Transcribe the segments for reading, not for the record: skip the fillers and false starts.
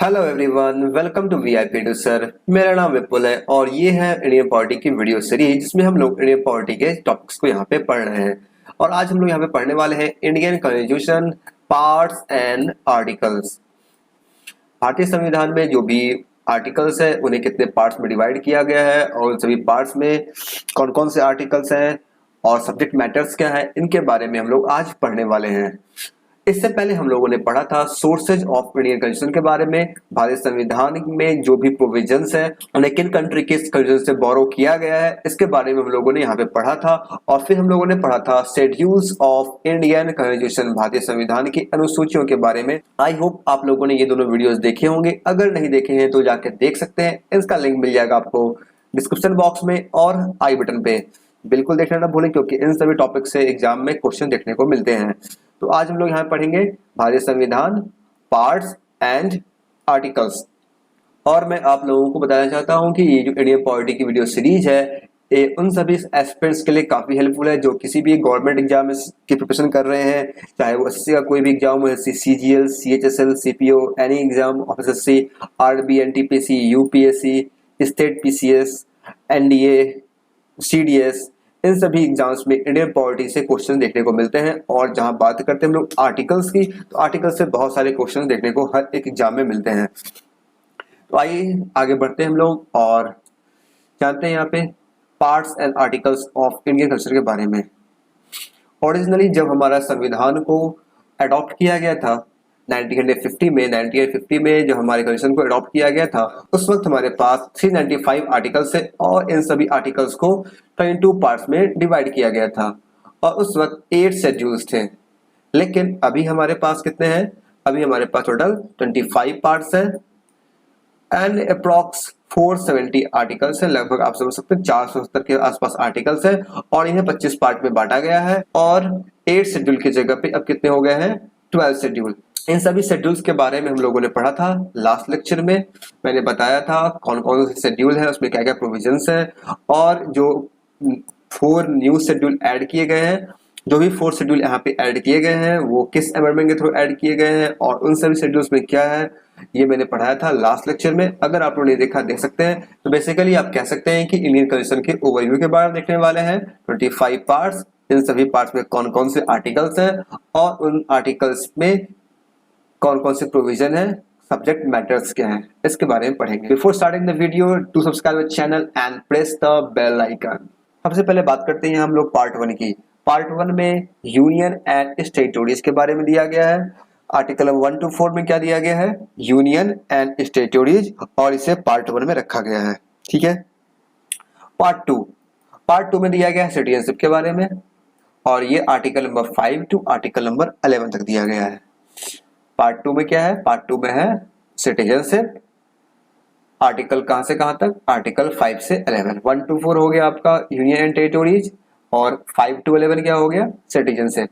Hello everyone, welcome to VIP two sir. मेरा नाम विपुल है और ये है इंडियन पॉलिटी की वीडियो सीरीज जिसमें हम लोग इंडियन पॉलिटी के टॉपिक्स को यहाँ पे पढ़ रहे हैं। और आज हम लोग यहाँ पे पढ़ने वाले हैं Indian constitution parts and articles. भारतीय संविधान में जो भी आर्टिकल्स है उन्हें कितने पार्ट्स में डिवाइड किया गया है और उन सभी पार्ट्स में कौन कौन से आर्टिकल्स हैं और सब्जेक्ट मैटर्स क्या है, इनके बारे में हम लोग आज पढ़ने वाले हैं। इससे पहले हम लोगों ने पढ़ा था सोर्सेज ऑफ इंडियन कॉन्स्टिट्यूशन के बारे में। भारतीय संविधान में जो भी प्रोविजंस है उन्हें किन कंट्री के कॉन्स्टिट्यूशन से बोरो किया गया है, इसके बारे में हम लोगों ने यहाँ पे पढ़ा था। और फिर हम लोगों ने पढ़ा था शेड्यूल्स ऑफ इंडियन कॉन्स्टिट्यूशन, भारतीय संविधान की अनुसूचियों के बारे में। आई होप आप लोगों ने ये दोनों वीडियोस देखे होंगे। अगर नहीं देखे हैं तो जाके देख सकते हैं, इसका लिंक मिल जाएगा आपको डिस्क्रिप्शन बॉक्स में और आई बटन पे। बिल्कुल देखना ना भूलें क्योंकि इन सभी टॉपिक से एग्जाम में क्वेश्चन देखने को मिलते हैं। तो आज हम लोग यहाँ पढ़ेंगे भारतीय संविधान, पार्ट्स एंड आर्टिकल्स। और मैं आप लोगों को बताना चाहता हूँ कि ये जो इंडियन पॉलिटी की वीडियो सीरीज है ये उन सभी एस्पिरेंट्स के लिए काफी हेल्पफुल है जो किसी भी गवर्नमेंट एग्जाम की प्रिपरेशन कर रहे हैं, चाहे वो एसएससी का कोई भी एग्जाम हो, SSC, CGL, CHSL, CPO, any exam of SSC, RB, NTPC, UPSC, state PCS, NDA, CDS, इन सभी एग्जाम्स में इंडियन पॉलिटी से क्वेश्चन देखने को मिलते हैं। और जहां बात करते हैं हम लोग आर्टिकल्स की, तो आर्टिकल्स से बहुत सारे क्वेश्चन देखने को हर एक एग्जाम में मिलते हैं। तो आइए आगे बढ़ते हैं हम लोग और जानते हैं यहाँ पे parts and articles of Indian culture के बारे में। ओरिजिनली जब हमारा संविधान को अडॉप्ट किया गया था 1950 में जब हमारे कॉन्स्टिट्यूशन को अडॉप्ट किया गया था, उस वक्त हमारे पास 395 आर्टिकल्स है और इन सभी आर्टिकल्स को 22 पार्ट्स में डिवाइड किया गया था और उस वक्त 8 शेड्यूल्स थे। लेकिन अभी हमारे पास कितने हैं? अभी हमारे पास टोटल 25 पार्ट्स हैं एंड अप्रॉक्स 470 आर्टिकल्स हैं। लगभग आप समझ सकते हैं 470 के आसपास आर्टिकल्स हैं और इन्हें 25 पार्ट में बांटा गया है। और 8 शेड्यूल की जगह पे अब कितने हो गए हैं? 12 शेड्यूल। इन सभी शेड्यूल्स के बारे में हम लोगों ने पढ़ा था लास्ट लेक्चर में। मैंने बताया था कौन कौन से शेड्यूल है, उसमें क्या क्या प्रोविजंस है और जो 4 न्यू शेड्यूल ऐड किए गए हैं, जो भी 4 शेड्यूल यहाँ पे ऐड किए गए हैं वो किस अमेंडमेंट के थ्रू ऐड किए गए हैं और उन सभी शेड्यूल्स में क्या है, ये मैंने पढ़ाया था लास्ट लेक्चर में। अगर आप लोगों ने देखा देख सकते हैं। तो बेसिकली आप कह सकते हैं कि इंडियन कॉन्स्टिट्यूशन के ओवरव्यू के बारे में देखने वाले हैं। 25 पार्ट्स, इन सभी पार्ट्स में कौन कौन से आर्टिकल्स हैं और उन आर्टिकल्स में कौन कौन से प्रोविजन है, सब्जेक्ट मैटर्स क्या है, इसके बारे में पढ़ेंगे। Before starting the video do subscribe the channel and press the bell icon. सबसे पहले बात करते हैं हम लोग पार्ट 1 की। पार्ट 1 में यूनियन एंड टेरिटोरीज के बारे में दिया गया है। आर्टिकल 1 to 4 में क्या दिया गया है? यूनियन एंड टेरिटोरीज, और इसे पार्ट 1 में रखा गया है। ठीक है। पार्ट 2 में दिया गया है सिटीजनशिप के बारे में और ये article number 5 to article number 11 तक दिया गया है। पार्ट 2 में क्या है? पार्ट 2 में है सिटीजनशिप। आर्टिकल कहां से कहां तक? आर्टिकल 5 से 11। 1 to 4 हो गया आपका यूनियन एंड टेरिटोरीज और 5 to 11 क्या हो गया? Citizenship.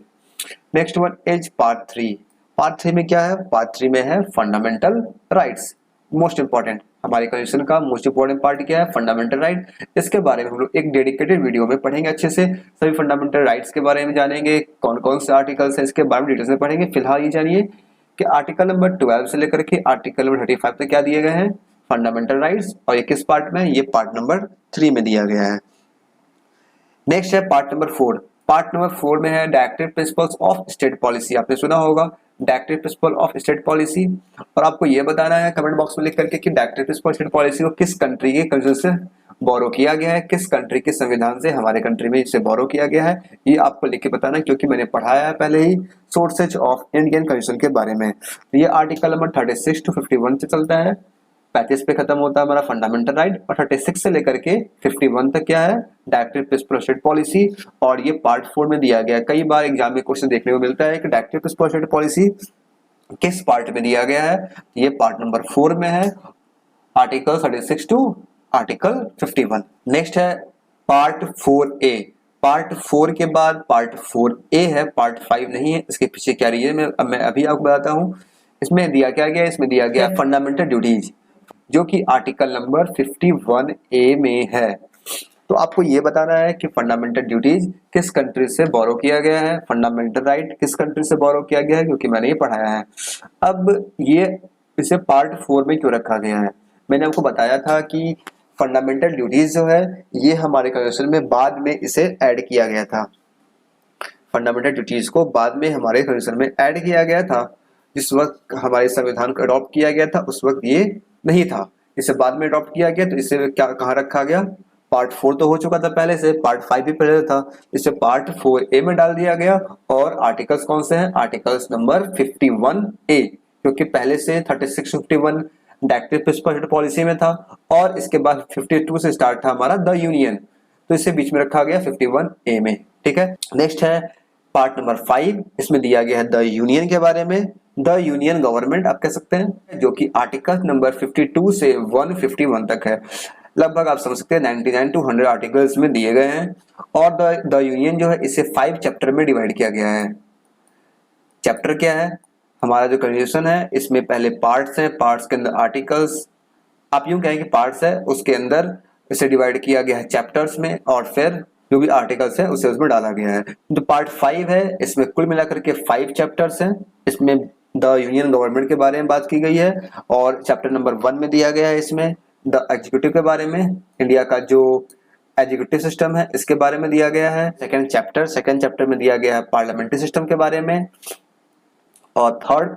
Next one is part 3। Part 3 में क्या है? पार्ट 3 में है फंडामेंटल राइट्स। मोस्ट इंपॉर्टेंट, हमारे कॉन्स्टिट्यूशन का मोस्ट इंपॉर्टेंट पार्ट क्या है? Fundamental right. इसके बारे में हम लोग एक डेडिकेटेड वीडियो में पढ़ेंगे अच्छे से। सभी फंडामेंटल राइट्स के बारे में जानेंगे, कौन कौन से आर्टिकल्स हैं इसके बारे में डिटेल्स में पढ़ेंगे। फिलहाल ये जानिए कि आर्टिकल नंबर 12 से लेकर के आर्टिकल नंबर 35 तक क्या दिए गए हैं? Fundamental rights. और ये किस पार्ट में? ये पार्ट नंबर 3 में दिया गया है। नेक्स्ट है पार्ट नंबर 4। पार्ट नंबर 4 में है directive principles of state policy. आपने सुना होगा directive principle of state policy, और आपको ये बताना है कमेंट बॉक्स में लिख करके कि डायरेक्टिव प्रिंसिपल स्टेट पॉलिसी को किस कंट्री के कॉन्स्टिट्यूशन से बोरो किया गया है, किस कंट्री के संविधान से हमारे कंट्री में इसे बोरो किया गया है। ये आपको लिख के बताना है क्योंकि मैंने पढ़ाया है पहले ही सोर्सेज ऑफ इंडियन कॉन्स्टिट्यूशन के बारे में। ये आर्टिकल नंबर 36 to 51 से चलता है। 35 पे खत्म होता है हमारा फंडामेंटल राइट और 36 से लेकर के 51 तक क्या है? Directive principle state policy. और ये पार्ट 4 में दिया गया है। कई बार एग्जाम में क्वेश्चन देखने को मिलता है कि डायरेक्टिव प्रिंसिपल स्टेट पॉलिसी किस पार्ट में दिया गया है? ये पार्ट नंबर 4 में है, आर्टिकल 36 टू आर्टिकल 51। नेक्स्ट है पार्ट 4A। पार्ट 4 के बाद पार्ट 4A है, पार्ट 5 नहीं है। इसके पीछे क्या रीजन है मैं अभी आपको बताता हूँ। इसमें दिया क्या गया? इसमें दिया गया फंडामेंटल ड्यूटीज, जो कि आर्टिकल नंबर 51A में है। तो आपको ये बताना है कि फंडामेंटल ड्यूटीज किस कंट्री से बोरो किया गया है, फंडामेंटल राइट किस कंट्री से बोरो किया गया है, क्योंकि मैंने ये पढ़ाया है। अब ये इसे पार्ट 4 में क्यों रखा गया है? मैंने आपको बताया था कि फंडामेंटल ड्यूटीज जो है ये हमारे कॉन्स्टिट्यूशन में बाद में इसे ऐड किया गया था। फंडामेंटल ड्यूटीज को बाद में हमारे कॉन्स्टिट्यूशन में ऐड किया गया था। जिस वक्त हमारे संविधान को अडॉप्ट किया गया था उस वक्त ये नहीं था, इसे बाद में अडॉप्ट किया गया, तो इसे क्या कहाँ रखा गया? पार्ट 4 तो हो चुका था पहले से, पार्ट 5 भी पहले था, इसे पार्ट 4A में डाल दिया गया। और आर्टिकल्स कौन से हैं? आर्टिकल्स नंबर 51A, क्योंकि पहले से 36 51 डायरेक्टिव प्रिंसिपल पॉलिसी में था और इसके बाद 52 से स्टार्ट था हमारा द यूनियन, तो इसे बीच में रखा गया 51A में। ठीक है, नेक्स्ट है पार्ट नंबर 5, इसमें दिया गया है द यूनियन के बारे में। द यूनियन गवर्नमेंट आप कह सकते हैं, जो कि आर्टिकल नंबर 52 से 151 तक है। लगभग आप समझ सकते हैं 99 to 100 आर्टिकल्स में दिए गए हैं। और द यूनियन जो है इसे 5 चैप्टर में डिवाइड किया गया है। चैप्टर क्या है? हमारा जो कॉन्स्टिट्यूशन है इसमें पहले पार्ट्स हैं, पार्ट्स के अंदर आर्टिकल्स, आप यूं कहें कि पार्ट्स है, उसके अंदर इसे डिवाइड किया गया है चैप्टर्स में, और फिर जो भी आर्टिकल्स है उसे उसमें डाला गया है। जो पार्ट 5 है इसमें कुल मिलाकर के 5 चैप्टर्स हैं। इसमें द यूनियन गवर्नमेंट के बारे में बात की गई है, और चैप्टर नंबर 1 में दिया गया है इसमें द एग्जीक्यूटिव के बारे में, इंडिया का जो एग्जीक्यूटिव सिस्टम है इसके बारे में दिया गया है। सेकंड चैप्टर में दिया गया है पार्लियामेंट्री सिस्टम के बारे में। और थर्ड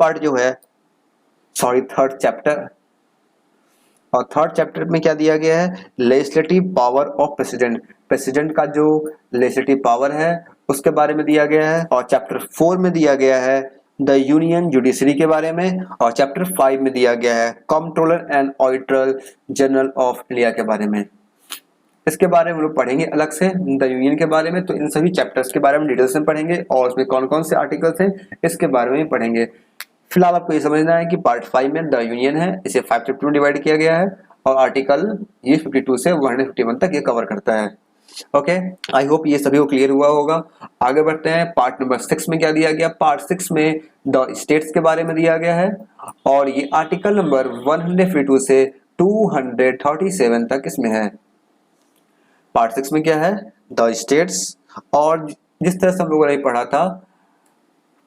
चैप्टर में क्या दिया गया है? लेजिस्लेटिव पावर ऑफ प्रेसिडेंट का जो लेजिस्लेटिव पावर है उसके बारे में दिया गया है। और चैप्टर 4 में दिया गया है द यूनियन जुडिशरी के बारे में। और चैप्टर 5 में दिया गया है controller and auditor general of India के बारे में। इसके बारे में हम लोग पढ़ेंगे अलग से द यूनियन के बारे में, तो इन सभी चैप्टर्स के बारे में डिटेल्स में पढ़ेंगे और उसमें कौन कौन से आर्टिकल्स हैं इसके बारे में पढ़ेंगे। फिलहाल आपको ये समझना है कि पार्ट 5 में द यूनियन है, इसे 5 चैप्टर में डिवाइड किया गया है और आर्टिकल ये 52 से 151 तक ये कवर करता है। ओके, आई होप ये सभी को क्लियर हुआ होगा। आगे बढ़ते हैं, पार्ट नंबर 6 में क्या दिया गया? पार्ट 6 में द स्टेट्स के बारे में दिया गया है और ये आर्टिकल नंबर 152 से 237 तक इसमें है। पार्ट 6 में क्या है? The states. और जिस तरह से हम लोगों ने पढ़ा था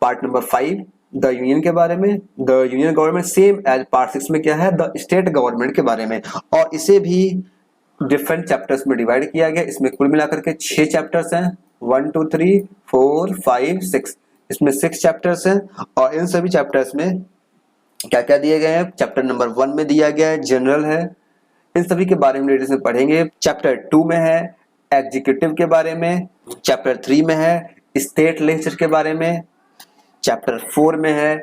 पार्ट नंबर 5 द यूनियन के बारे में, the union government, same as part 6 में क्या है? द स्टेट गवर्नमेंट के बारे में। और इसे भी डिफरेंट चैप्टर्स में डिवाइड किया गया। इसमें कुल मिलाकर के 6 चैप्टर्स हैं, 1 2 3 4 5 6, इसमें 6 चैप्टर्स हैं। और इन सभी चैप्टर्स में क्या क्या दिए गए हैं? चैप्टर नंबर 1 में दिया गया है जनरल है, इन सभी के बारे में डिटेल्स में पढ़ेंगे। चैप्टर 2 में है एग्जीक्यूटिव के बारे में, चैप्टर 3 में है स्टेट लेजिस्लेचर के बारे में, चैप्टर 4 में है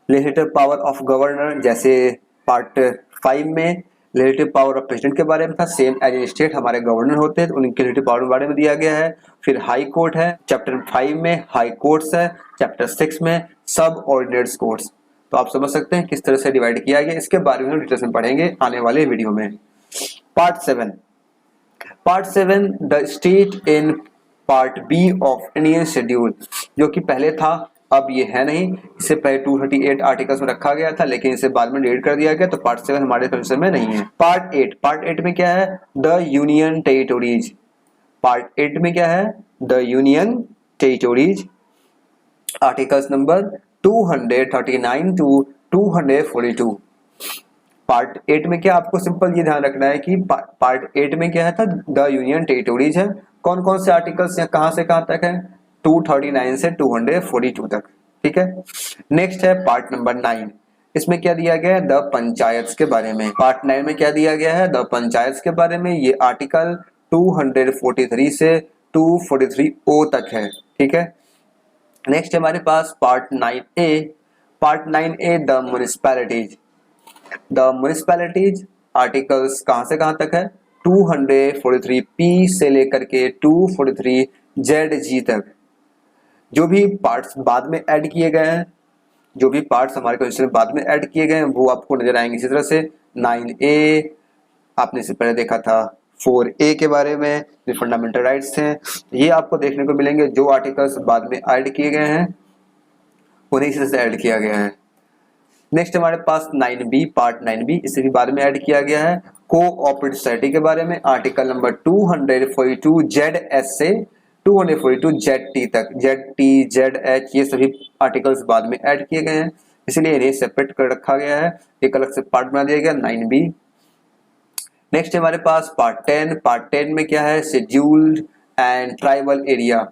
लेजिस्लेटिव पावर ऑफ गवर्नर, जैसे पार्ट 5 में लेजिस्लेटिव पावर ऑफ प्रेसिडेंट के बारे में था, सेम एज स्टेट हमारे गवर्नर होते हैं तो उनके लेजिस्लेटिव पावर के बारे में दिया गया है। फिर हाई कोर्ट है, चैप्टर 5 में हाई कोर्ट्स है, चैप्टर 6 में सब ऑर्डिनेट्स कोर्ट्स। तो आप समझ सकते हैं किस तरह से डिवाइड किया गया, इसके बारे में हम डिटेल्स में पढ़ेंगे आने वाले वीडियो में। Part 7 the state in part B of Indian schedule, जो कि पहले था अब ये है नहीं, इससे पहले 238 आर्टिकल्स में रखा गया था लेकिन इसे बाद में डिलीट कर दिया गया, तो पार्ट 7 हमारे कॉन्स्टिट्यूशन में नहीं है। पार्ट 8 में क्या है? The union territories. पार्ट 8 में क्या है? The union territories, articles number 239 to 242। Part 8 में क्या, आपको सिंपल ये ध्यान रखना है कि पार्ट 8 में क्या है था? द यूनियन टेरिटोरीज है। कौन कौन से आर्टिकल्स या कहां से कहां तक है? 239 से 242 तक। ठीक है, नेक्स्ट है पार्ट नंबर 9, इसमें क्या दिया गया है? द पंचायत के बारे में। पार्ट 9 में क्या दिया गया है? द पंचायत के बारे में। ये आर्टिकल 243 से 243O तक है। ठीक है, नेक्स्ट हमारे पास part 9A the municipalities. The municipalities articles कहां से कहां तक है? 243P से लेकर के 243ZG तक। जो भी पार्ट्स बाद में ऐड किए गए हैं, जो भी पार्ट्स हमारे कॉन्स्टिट्यूशन में बाद में ऐड किए गए हैं वो आपको नजर आएंगे इसी तरह से। 9A आपने इससे पहले देखा था, 4A के बारे में जो फंडामेंटल राइट्स थे, ये आपको देखने को मिलेंगे। जो आर्टिकल्स बाद में ऐड किए गए हैं उन्हें इसी तरह से ऐड किया गया है। नेक्स्ट हमारे पास 9B, पार्ट 9B, इसे भी बाद में ऐड किया गया है। कोऑपरेटिव सोसाइटी के बारे में, आर्टिकल नंबर 242ZS से 242ZT तक, ZT ZH ये सभी आर्टिकल्स बाद में ऐड किए गए हैं। इसलिए इन्हें सेपरेट कर रखा गया है, एक अलग से पार्ट बना दिया गया 9B। नेक्स्ट हमारे पास पार्ट 10 में क्या है, scheduled and tribal area.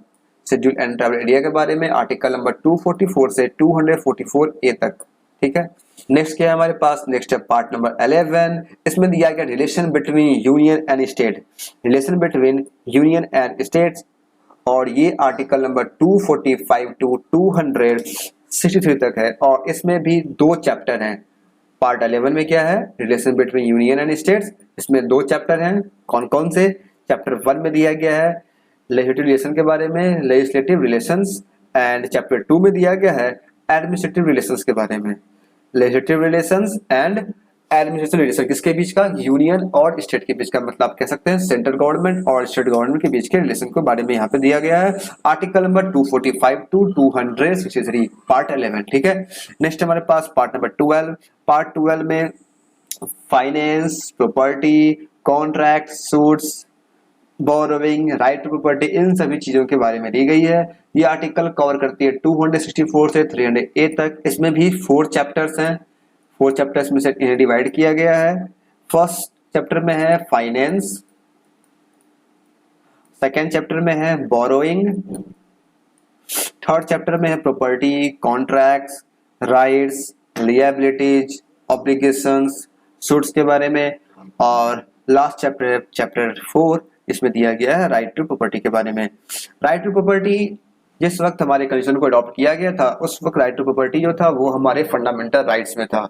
Schedule and tribal area के बारे में आर्टिकल नंबर 244 से 244A तक, ठीक है। नेक्स्ट क्या है हमारे पास, नेक्स्ट है पार्ट नंबर 11। इसमें दिया गया relation between union and state, relation between union and states, और ये आर्टिकल नंबर 245 टू 263 तक है। और इसमें भी 2 चैप्टर हैं। पार्ट 11 में क्या है, relation between union and states, इसमें 2 चैप्टर हैं। कौन कौन से, चैप्टर 1 में दिया गया है लेजिस्लेटिव रिलेशन के बारे में, लेजिस्लेटिव रिलेशंस, एंड चैप्टर 2 में दिया गया है एडमिनिस्ट्रेटिव रिलेशंस के बारे में। Legislative relations and administrative relation किसके बीच का, यूनियन और स्टेट के बीच का, मतलब आप कह सकते हैं सेंट्रल गवर्नमेंट और स्टेट गवर्नमेंट के बीच के रिलेशन के बारे में यहाँ पे दिया गया है। आर्टिकल नंबर 245 टू 263 पार्ट 11, ठीक है। नेक्स्ट हमारे पास पार्ट नंबर 12। पार्ट 12 में finance, property, contract, suits, borrowing, right to property, इन सभी चीजों के बारे में दी गई है। ये आर्टिकल कवर करती है 264 से 300A तक। इसमें भी 4 चैप्टर्स हैं। 4 चैप्टर्स में से इन्हें डिवाइड किया गया है। फर्स्ट चैप्टर में है फाइनेंस, सेकेंड चैप्टर में है बोरोइंग, थर्ड चैप्टर में है property, contracts, rights, liabilities, obligations, suits के बारे में, और लास्ट चैप्टर है चैप्टर 4, इसमें दिया गया है राइट टू प्रॉपर्टी के बारे में। राइट टू प्रॉपर्टी जिस वक्त हमारे कंस्टिट्यूशन को अडॉप्ट किया गया था, उस वक्त राइट टू प्रॉपर्टी जो था वो हमारे फंडामेंटल राइट्स में था।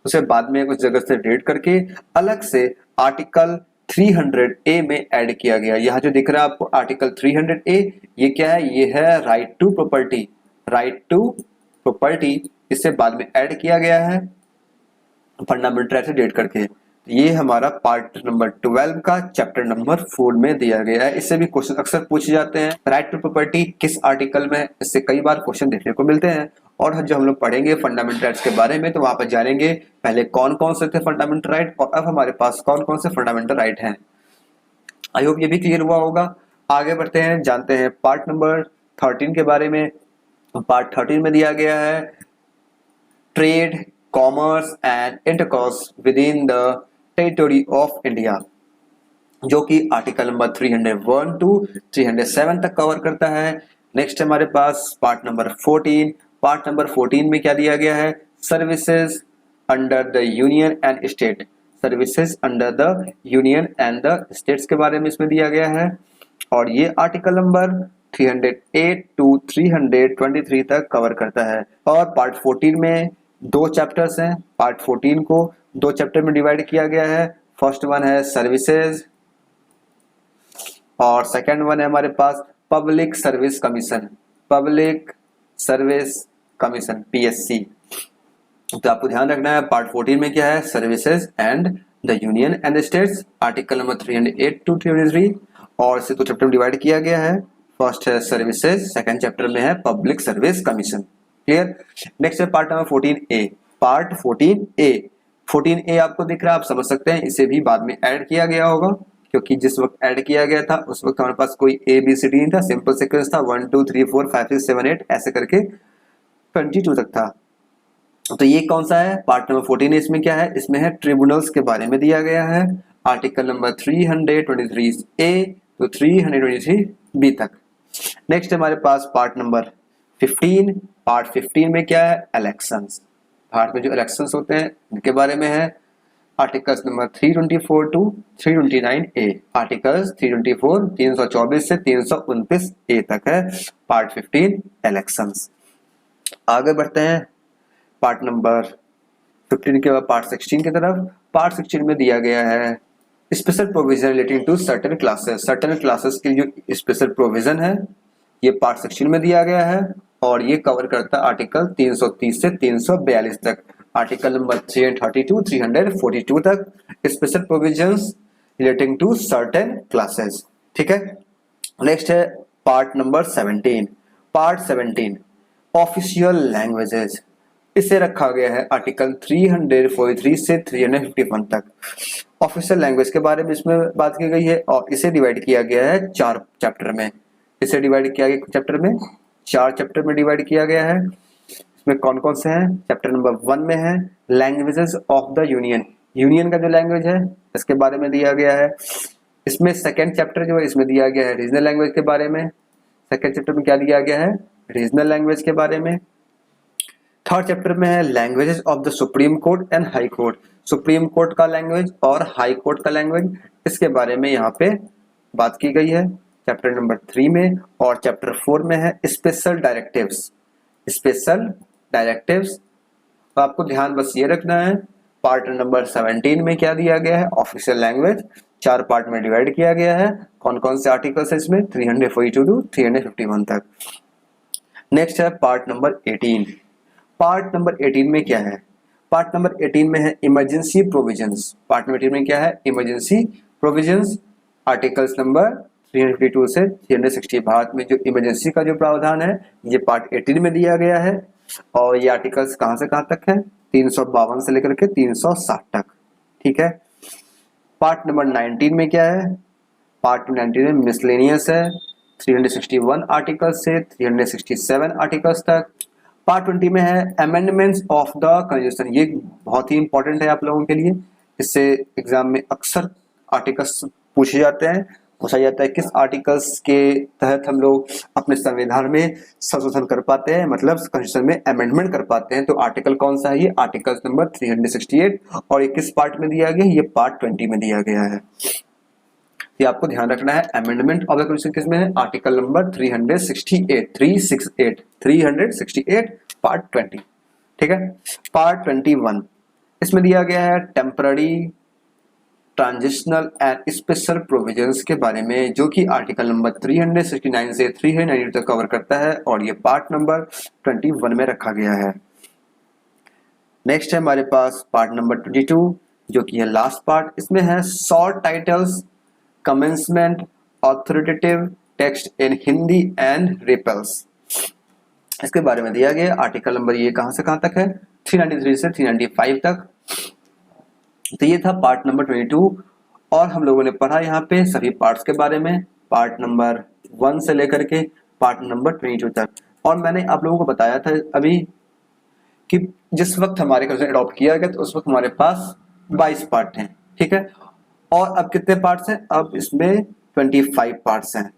उसे बाद में कुछ जगह से रेड करके अलग से आर्टिकल 300A में ऐड किया गया। यहाँ जो दिख रहा है आपको आर्टिकल 300A, ये क्या है, ये है right to property. Right to property इससे बाद में ऐड किया गया है फंडामेंटल राइट से रेड करके। ये हमारा पार्ट नंबर 12 का चैप्टर नंबर 4 में दिया गया है। इससे भी क्वेश्चन अक्सर पूछे जाते हैं, राइट टू प्रॉपर्टी किस आर्टिकल में, इससे कई बार क्वेश्चन देखने को मिलते हैं। और जब हम लोग पढ़ेंगे फंडामेंटल राइट्स के बारे में तो वहां पर जानेंगे पहले कौन कौन से थे फंडामेंटल राइट और अब हमारे पास कौन कौन से फंडामेंटल राइट हैं। आई होप ये भी क्लियर हुआ होगा। आगे बढ़ते हैं, जानते हैं पार्ट नंबर 13 के बारे में। पार्ट 13 में दिया गया है trade, commerce and intercourse with in the territory of India, जो कि आर्टिकल नंबर 301 टू 307 तक कवर करता है। नेक्स्ट हमारे पास पार्ट नंबर 14। पार्ट नंबर 14 में क्या दिया गया है, services under the union and state, services under the union and the states के बारे में इसमें दिया गया है। और ये आर्टिकल नंबर 308 टू 323 तक कवर करता है। और पार्ट 14 में 2 चैप्टर्स हैं। पार्ट 14 को 2 चैप्टर में डिवाइड किया गया है। फर्स्ट वन है सर्विसेज और सेकंड वन है हमारे पास public service commission, public service commission PSC। तो आपको ध्यान रखना है पार्ट 14 में क्या है, services and the union and states, article number 308 to 303। और इसे 2 चैप्टर में डिवाइड किया गया है। फर्स्ट है सर्विसेज, सेकंड चैप्टर में है public service commission. Clear. Next है part number 14A। Part 14A आपको दिख रहा है, आप समझ सकते हैं इसे भी बाद में ऐड किया गया होगा, क्योंकि जिस वक्त ऐड किया गया था उस वक्त हमारे पास कोई ABCD नहीं था, सिंपल सीक्वेंस था 1 2 3 4 5 6 7 8 ऐसे करके 22 तक था। तो ये कौन सा है, पार्ट नंबर 14 इसमें क्या है, इसमें है ट्रिब्यूनल्स के बारे में दिया गया है, आर्टिकल नंबर 323A तो 323B तक। नेक्स्ट हमारे पास पार्ट नंबर 15। पार्ट 15 में क्या है, इलेक्शंस। भारत में जो इलेक्शंस होते हैं इनके बारे में है, articles number 324 to 329A, articles 324 324 से 329A तक है पार्ट 15 इलेक्शंस। आगे बढ़ते हैं पार्ट नंबर 15 के बाद पार्ट 16 की तरफ। पार्ट 16 में दिया गया है special provision relating to certain classes, certain classes के जो स्पेशल प्रोविजन है ये पार्ट 16 में दिया गया है और ये कवर करता है आर्टिकल 330 से 342 तक, आर्टिकल नंबर 332 342 तक special provisions relating to certain classes. ठीक है। नेक्स्ट है part number 17। Part 17 official languages, इसे रखा गया है आर्टिकल 343 से 351 तक। ऑफिशियल लैंग्वेज के बारे में इसमें बात की गई है और इसे डिवाइड किया गया है 4 चैप्टर में। इसे डिवाइड किया गया चैप्टर में 4 चैप्टर में डिवाइड किया गया है। इसमें कौन कौन से हैं? चैप्टर नंबर 1 में है languages of the union, union का जो लैंग्वेज है इसके बारे में दिया गया है। इसमें सेकंड चैप्टर जो है इसमें दिया गया है रीजनल लैंग्वेज के बारे में। सेकंड चैप्टर में क्या दिया गया है? रीजनल लैंग्वेज के बारे में। थर्ड चैप्टर में है languages of the supreme court and high court, supreme court का लैंग्वेज और हाई कोर्ट का लैंग्वेज, इसके बारे में यहाँ पे बात की गई है चैप्टर नंबर 3 में। और चैप्टर 4 में है स्पेशल डायरेक्टिव्स, स्पेशल डायरेक्टिव्स। तो आपको ध्यान बस ये रखना है पार्ट नंबर 17 में क्या दिया गया है? ऑफिशियल लैंग्वेज, 4 पार्ट में डिवाइड किया गया है। कौन कौन से आर्टिकल्स है इसमें? 342 टू 351 तक। नेक्स्ट है पार्ट नंबर 18। पार्ट नंबर 18 में क्या है? पार्ट नंबर 18 में है इमरजेंसी प्रोविजंस। पार्ट नंबर 18 में क्या है? Emergency provisions. आर्टिकल्स नंबर 352 से 360 भारत में जो इमरजेंसी का जो प्रावधान है ये पार्ट 18 में दिया गया है। और ये आर्टिकल्स कहां से कहां तक है? 352 से लेकर के 360 तक। ठीक है। पार्ट नंबर 19 में क्या है? पार्ट 19 में मिसलेनियस है, 361 आर्टिकल्स से 367 आर्टिकल्स तक। पार्ट 20 में है अमेंडमेंट्स ऑफ द कॉन्स्टिट्यूशन, ये बहुत ही इंपॉर्टेंट है आप लोगों के लिए, इससे एग्जाम में अक्सर आर्टिकल्स पूछे जाते हैं, पूछा जाता है किस आर्टिकल्स के तहत हम लोग अपने संविधान में संशोधन कर पाते हैं, मतलब कॉन्स्टिट्यूशन में अमेंडमेंट कर पाते हैं। तो आर्टिकल कौन सा है? ये आर्टिकल नंबर 368। और ये किस पार्ट में दिया गया? ये पार्ट 20 में दिया गया है। ये आपको ध्यान रखना है। अमेंडमेंट ऑफ द कॉन्स्टिट्यूशन किसमें है? Article number 368 part 20। ठीक है। पार्ट 21 इसमें दिया गया है temporary, transitional and special provisions के बारे में, जो कि आर्टिकल नंबर 369 से 392 तक कवर करता है और ये पार्ट नंबर 21 में रखा गया है। नेक्स्ट है हमारे पास पार्ट नंबर 22 जो कि है लास्ट पार्ट। इसमें है short titles, commencement, authoritative text in Hindi and repeals, इसके बारे में दिया गया। आर्टिकल नंबर ये कहां से कहां तक है? 393 से 395 तक। तो ये था पार्ट नंबर 22 और हम लोगों ने पढ़ा यहाँ पे सभी पार्ट्स के बारे में, पार्ट नंबर 1 से लेकर के पार्ट नंबर 22 तक। और मैंने आप लोगों को बताया था अभी कि जिस वक्त हमारे कॉन्स्टिट्यूशन अडॉप्ट किया गया तो उस वक्त हमारे पास 22 पार्ट हैं। ठीक है। और अब कितने पार्ट्स हैं? अब इसमें 25 पार्ट्स हैं।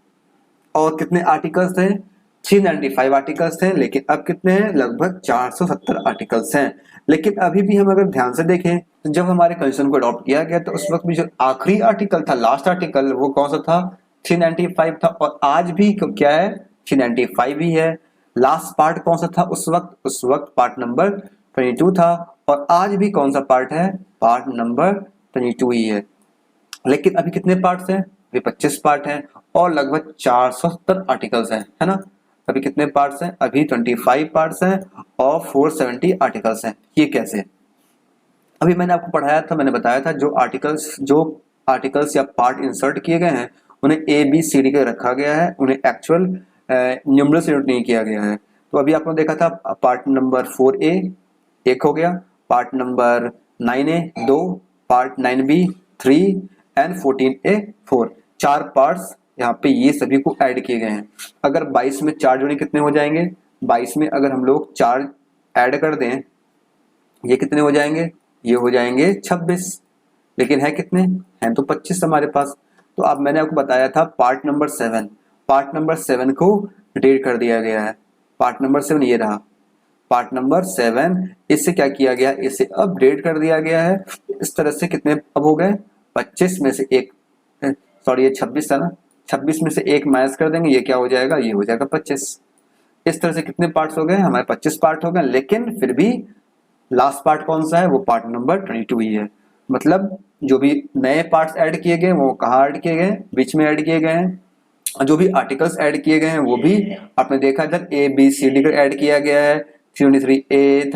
और कितने आर्टिकल्स हैं? 395 आर्टिकल्स थे, लेकिन अब कितने हैं? लगभग 470 आर्टिकल्स हैं। लेकिन अभी भी हम अगर ध्यान से देखें तो जब हमारे कॉन्स्टिट्यूशन को अडॉप्ट किया गया तो उस वक्त भी जो आखिरी आर्टिकल था, लास्ट आर्टिकल, वो कौन सा था? 395 था। और आज भी क्या है? 395 ही है। लास्ट पार्ट कौन सा था उस वक्त? उस वक्त पार्ट नंबर 22 था। और आज भी कौन सा पार्ट है? पार्ट नंबर 22 ही है। लेकिन अभी कितने पार्ट्स हैं? अभी 25 पार्ट हैं और लगभग 470 आर्टिकल्स हैं, है ना। अभी कितने पार्ट्स हैं? अभी 25 पार्ट्स हैं और 470 आर्टिकल्स हैं। ये कैसे? अभी मैंने आपको पढ़ाया था, मैंने बताया था जो आर्टिकल्स या पार्ट इंसर्ट किए गए हैं उन्हें ABCD के रखा गया है, उन्हें एक्चुअल न्यूमरल से नोट नहीं किया गया है। तो अभी आपने देखा था पार्ट नंबर 4A 1 हो गया, part number 9A 2, part 9B 3 and 14A 4, 4 parts यहाँ पे ये सभी को ऐड किए गए हैं। अगर 22 में 4 जोड़े कितने हो जाएंगे? 22 में अगर हम लोग 4 ऐड कर दें ये कितने हो जाएंगे? ये हो जाएंगे 26। लेकिन है कितने? हैं तो 25 हमारे पास। तो अब मैंने आपको बताया था पार्ट नंबर 7, पार्ट नंबर 7 को डिलीट कर दिया गया है। पार्ट नंबर 7 ये रहा, पार्ट नंबर 7, इससे क्या किया गया? इसे अपडेट कर दिया गया है। इस तरह से कितने अब हो गए? 25 में से एक, सॉरी ये 26 था ना, 26 में से एक माइनस कर देंगे, ये क्या हो जाएगा? ये हो जाएगा 25। इस तरह से कितने पार्ट्स हो गए? हमारे 25 पार्ट हो गए। लेकिन फिर भी लास्ट पार्ट कौन सा है? वो पार्ट नंबर 22 ही है। मतलब जो भी नए पार्ट्स ऐड किए गए वो कहाँ ऐड किए गए? बीच में ऐड किए गए हैं। जो भी आर्टिकल्स ऐड किए गए हैं वो भी आपने देखा इधर ABCD का ऐड किया गया है, 323A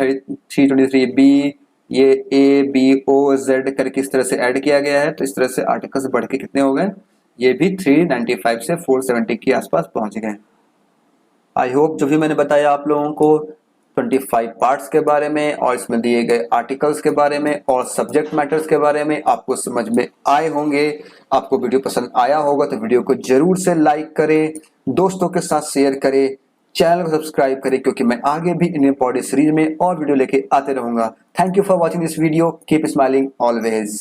323B, ये ABOZ करके इस तरह से ऐड किया गया है। तो इस तरह से आर्टिकल्स बढ़ के कितने हो गए? ये भी 395 से 470 के आसपास पहुंच गए। आई होप जो भी मैंने बताया आप लोगों को 25 पार्ट्स के बारे में और इसमें दिए गए आर्टिकल्स के बारे में और सब्जेक्ट मैटर्स के बारे में आपको समझ में आए होंगे। आपको वीडियो पसंद आया होगा तो वीडियो को जरूर से लाइक करें, दोस्तों के साथ शेयर करें, चैनल को सब्सक्राइब करें, क्योंकि मैं आगे भी इंडियन पॉलिटी सीरीज में और वीडियो लेके आते रहूंगा। Thank you for watching this video. Keep smiling always.